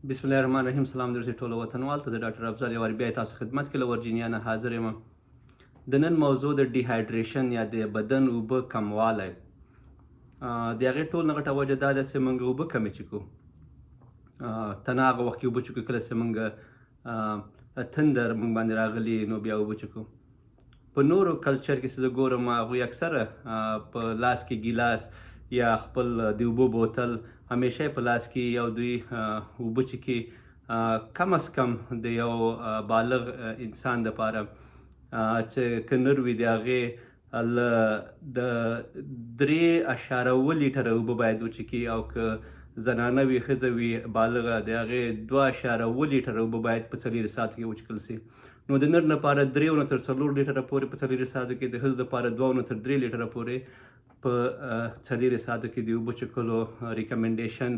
بسم الله الرحمن الرحیم. سلام درته ټولو وطنوال ته. د ډاکټر افضل یو وار بیا تاسو خدمت کې له ورجینیا نه حاضر یم. د نن موضوع د ډیهایډریشن یا د بدن اوبه کموالی. د هغې ټول نه غټه وجه دا ده چې موږ اوبه کمې څښو. تنه هغه وخت کې اوبه څښو کله چې موږ تندر موږ باندې راغلي نو بیا اوبه څښو. په نورو کلچر کې چې زه ګورم هغوی اکثره په لاس کې ګیلاس یا خپل د اوبو بوتل همیشه په لاس کې یو دوی اوبه څښي. کم از کم د یو بالغ انسان دپاره چې که نر وي د هغې له 3.7 لیټره اوبه باید وڅښي، او که زنانه وي ښځه وي بالغه د هغې 2.7 لیټره اوبه باید په 4 ساعتو کې وڅښل سي. نو د نر لپاره 3 نه تر 4 لیټره پورې په 4 ساعتو کې، د ښځو لپاره 2 نه تر 3 لیټره پورې په 4 ساعتو کې د اوبو څښلو ریکمنډیشن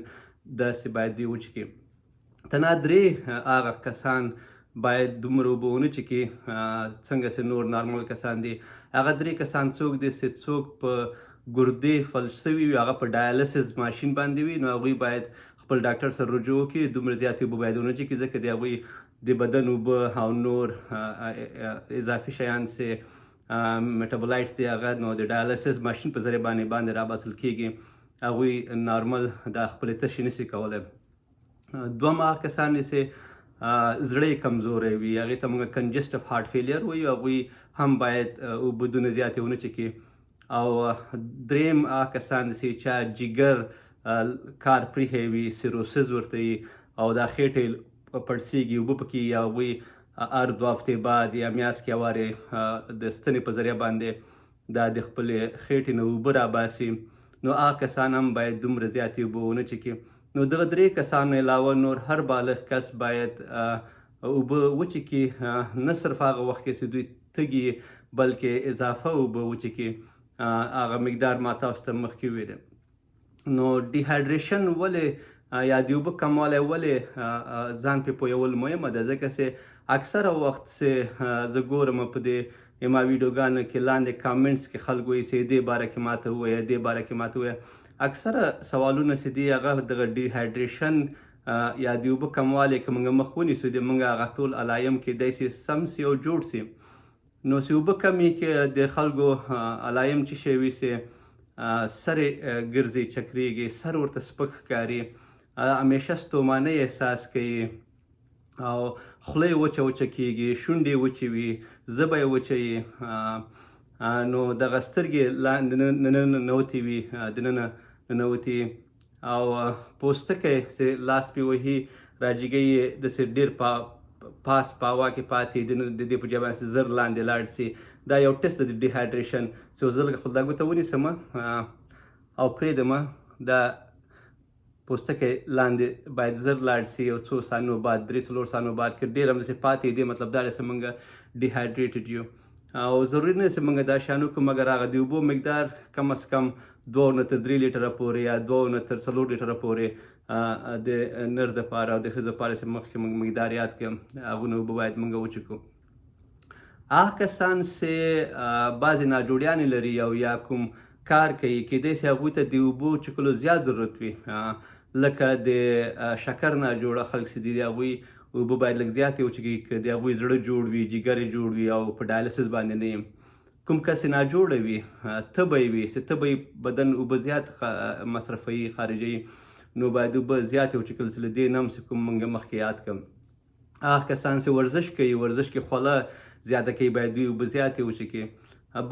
داسې باید دوی وڅښي. تنها 3 هغه کسان باید دومره اوبه ونه څښي څنګه چې نور نارمل کسان دي. هغه 3 کسان څوک دي چې څوک په ګردې فلج سوي وي، هغه په ډایالسس ماشین باندې وي، نو هغوی باید خپل ډاکټر سره رجوع وکړي. دومره زیاتې اوبه باید ونه څښي ځکه د هغوی د بدن اوبه او نور اضافي شیان چې میټابولایټس دی هغه نو د ډایالسس ماشین په ذریعه باندې راباسل کیږي، هغوی نارمل دا خپلې تشې نشي کولی. دوهم هغه کسان دي چې زړه یې کمزوری وي، هغې ته موږ کنجسټیو هارټ فیلیر وایو، هغوی هم باید اوبه دونه زیاتې ونه څښي. او دریم هغه کسان دي چې چا جګر کار پرېښی وي، سیروسز ورته وي، او دا خېټې پړسېږي، اوبه پکې یا هغوی هر 2 هفتې بعد یا میاشت کې وارې د ستنې په ذریعه باندې دا د خپلې خېټې نه اوبه راباسي، نو هغه کسان هم باید دومره زیاتې اوبه ونه څښي. نو دغه 3 کسانو علاوه نور هر بالغ کس باید اوبه وڅښي، نه صرف هغه وخت کې چې دوی تږي بلکې اضافه اوبه وڅښي، هغه مقدار ما تاسو ته مخکې ویلې. نو ډیهایډریشن ولې یا د اوبه کموالی ولې ځان پې پوهول مهمه ده؟ ځکه چې اکثره وخت چې زه ګورم په دې ما ویډیوګانو کې لاندې کامنټس کې خلک وایي چې دې باره کې ماته ووایه، دې باره کې ماته ووایه. اکثره سوالونه چې دي هغه دغه ډیهایډریشن یا د اوبه کموالی که موږ مخ ونیسو د موږ هغه ټول علایم کیدای سي سم سي او جوړ سي. نو چې اوبه کمې کې د خلکو علایم څه شی وي چې سر یې ګرځي، چکریږي، سر ورته سپک ښکاري، همیشه ستومانۍ احساس کوي، او خوله یې وچه کېږي، شونډې یې وچې وي، ژبه یې وچه وي، نو دغه سترګې لاندې ننوتې وي، دننه ننوتې، او پوستکی چې لاس پې وهي راجګۍ یې داسې ډېر پاس په هوا کې پاتې، د دې په جای باندې زر لاندې لاړ سي. دا یو ټیسټ دی د ډیهایډریشن، چې زه لږ خپل دا ګوته ونیسم او پرېږدم، دا پوستکی لاندې باید زر لاړ سي، یو څو ثانیو بعد 3-4 ثانیو بعد که ډېر همداسې پاتې دی مطلب دا دی چې موږ ډیهایډریټډ یو. او ضروري نه چې موږ دا شیان وکړو، مګر هغه د اوبو مقدار کم از کم 2 نه تر 3 لیټره پورې یا 2 نه تر 4 لیټره پورې د نر دپاره او د ښځو دپاره چې مخکې موږ مقدار یاد کړم هغونه اوبه باید موږ وچښو. هغه کسان چې بعضې ناجوړیانې لري او یا کوم کار کوي، کیدای سي هغوی ته د اوبو څښلو زیات ضرورت وي، لکه د شکر ناجوړه خلک چې دي هغوی اوبه باید لږ زیاتې وڅښي، که د هغوی زړه جوړ وي، جګر یې جوړ وي او په ډایلسس باندې نه وي. کوم کس چې ناجوړه وي، تبی وي، چې تبی بدن اوبه زیات مصرفوي، خارجوي، نو باید اوبه زیاتې وڅښل سي. له دې نه هم چې کوم موږ مخکې یاد کړم. هغه کسان چې ورزش کوي، ورزش کې خوله زیاته کوي، باید دوی اوبه زیاتې وڅښي.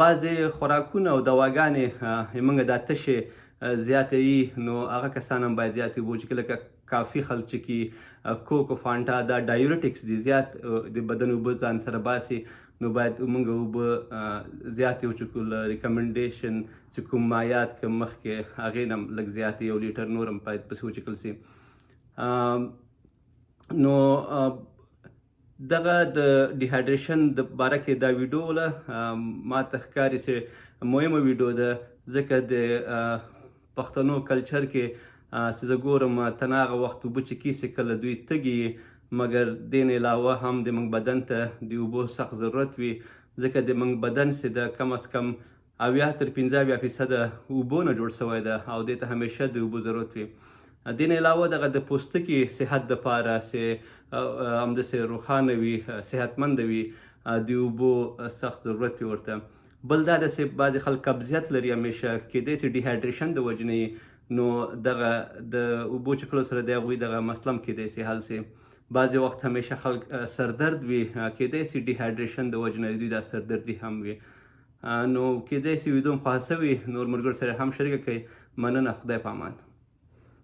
بعضې خوراکونه او دواګانې موږ دا تشې زیاتوي، نو هغه کسان هم باید زیاتې اوبه وڅښي، لکه کافي خلک څښي، کوک او فانټا، دا ډایورټکس دي، زیات د بدن اوبه ځان سره باسي، نو باید موږ اوبه زیاتې وڅښو. له ریکمنډیشن چې کوم ما یاد کړم مخکې هغې نه هم لږ زیاتې 1 لیټر نور هم باید پسې وڅښل سي. نو دغه د ډیهایډریشن د باره کې دا ویډیو ما ته ښکاري چې مهمه ویډیو ده، ځکه د پښتنو کلچر کې چې زه ګورم تنه هغه وخت اوبه څښي چې کله دوی تږي، مګر دې نه علاوه هم د موږ بدن ته د اوبو سخت ضرورت وي، ځکه د موږ بدن چې د کم از کم 70 تر 75% اوبو نه جوړ شوی ده، او دې ته همیشه د اوبو ضرورت وي. دین علاوه دغه د پوستکي صحت دپاره چې همداسې روښانه وي، صحتمند وي، د اوبو سخت ضرورت وي ورته. بل دا ده چې بعضې خلک قبضیت لري همیشه، کیدای شي ډیهایډریشن د وجې نه نو دغه د اوبو څښلو سره د هغوی دغه مسله هم کیدای شي حل شي. بعضې وخت همیشه خلک سردرد وي، کیدای شي ډیهایډریشن د وجې نه دوی دا سردردي هم وي. نو کیدای شي ویدو هم خوښه وي، نور ملګرو سره هم شریکه کړئ. مننه، خدای په امان.